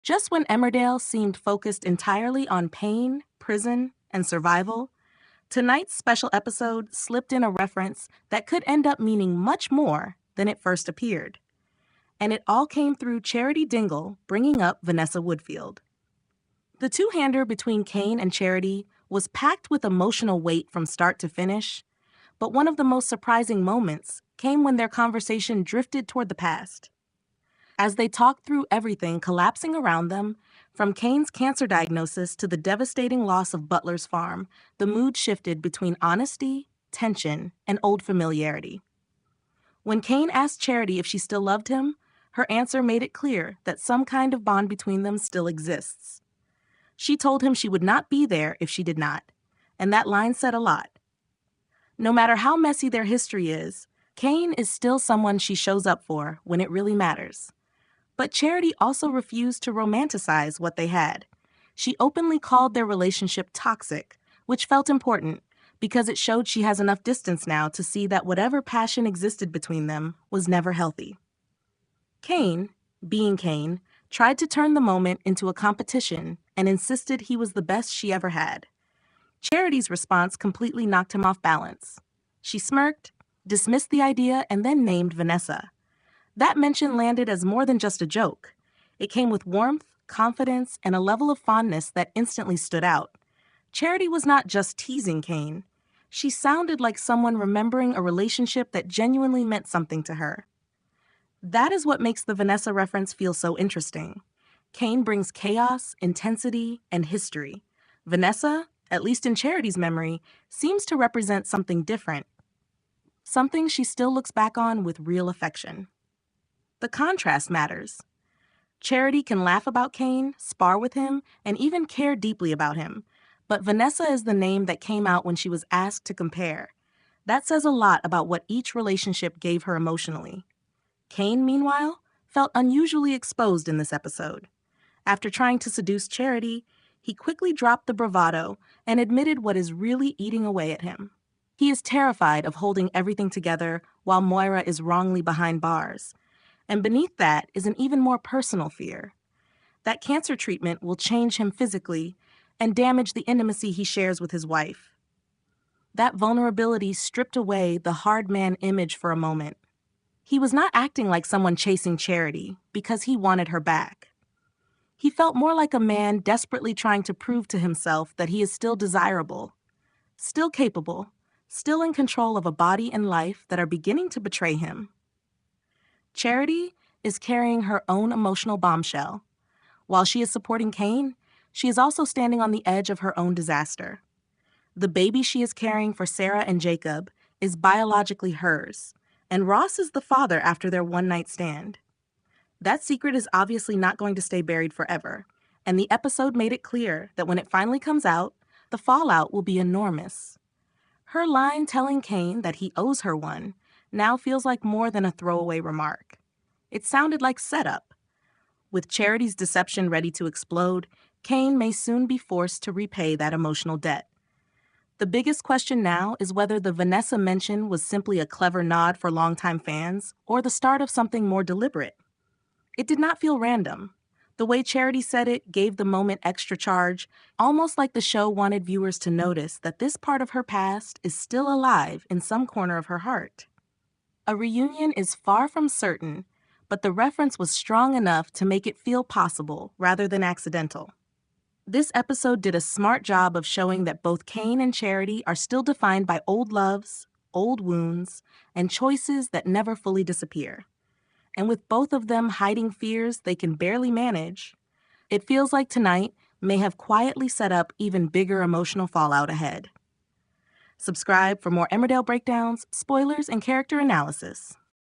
Just when Emmerdale seemed focused entirely on pain, prison, and survival, tonight's special episode slipped in a reference that could end up meaning much more than it first appeared. And it all came through Charity Dingle bringing up Vanessa Woodfield. The two-hander between Kane and Charity was packed with emotional weight from start to finish, but one of the most surprising moments came when their conversation drifted toward the past. As they talked through everything collapsing around them, from Kane's cancer diagnosis to the devastating loss of Butler's farm, the mood shifted between honesty, tension, and old familiarity. When Kane asked Charity if she still loved him, her answer made it clear that some kind of bond between them still exists. She told him she would not be there if she did not, and that line said a lot. No matter how messy their history is, Kane is still someone she shows up for when it really matters. But Charity also refused to romanticize what they had. She openly called their relationship toxic, which felt important because it showed she has enough distance now to see that whatever passion existed between them was never healthy. Kane, being Kane, tried to turn the moment into a competition and insisted he was the best she ever had. Charity's response completely knocked him off balance. She smirked, dismissed the idea, and then named Vanessa. That mention landed as more than just a joke. It came with warmth, confidence, and a level of fondness that instantly stood out. Charity was not just teasing Kane. She sounded like someone remembering a relationship that genuinely meant something to her. That is what makes the Vanessa reference feel so interesting. Kane brings chaos, intensity, and history. Vanessa, at least in Charity's memory, seems to represent something different. Something she still looks back on with real affection. The contrast matters. Charity can laugh about Kane, spar with him, and even care deeply about him. But Vanessa is the name that came out when she was asked to compare. That says a lot about what each relationship gave her emotionally. Kane, meanwhile, felt unusually exposed in this episode. After trying to seduce Charity, he quickly dropped the bravado and admitted what is really eating away at him. He is terrified of holding everything together while Moira is wrongly behind bars. And beneath that is an even more personal fear. That cancer treatment will change him physically and damage the intimacy he shares with his wife. That vulnerability stripped away the hard man image for a moment. He was not acting like someone chasing Charity because he wanted her back. He felt more like a man desperately trying to prove to himself that he is still desirable, still capable, still in control of a body and life that are beginning to betray him. Charity is carrying her own emotional bombshell. While she is supporting Kane, she is also standing on the edge of her own disaster. The baby she is carrying for Sarah and Jacob is biologically hers, and Ross is the father after their one-night stand. That secret is obviously not going to stay buried forever, and the episode made it clear that when it finally comes out, the fallout will be enormous. Her line telling Kane that he owes her one now feels like more than a throwaway remark. It sounded like setup. With Charity's deception ready to explode, Kane may soon be forced to repay that emotional debt. The biggest question now is whether the Vanessa mention was simply a clever nod for longtime fans or the start of something more deliberate. It did not feel random. The way Charity said it gave the moment extra charge, almost like the show wanted viewers to notice that this part of her past is still alive in some corner of her heart. A reunion is far from certain, but the reference was strong enough to make it feel possible rather than accidental. This episode did a smart job of showing that both Kane and Charity are still defined by old loves, old wounds, and choices that never fully disappear. And with both of them hiding fears they can barely manage, it feels like tonight may have quietly set up even bigger emotional fallout ahead. Subscribe for more Emmerdale breakdowns, spoilers, and character analysis.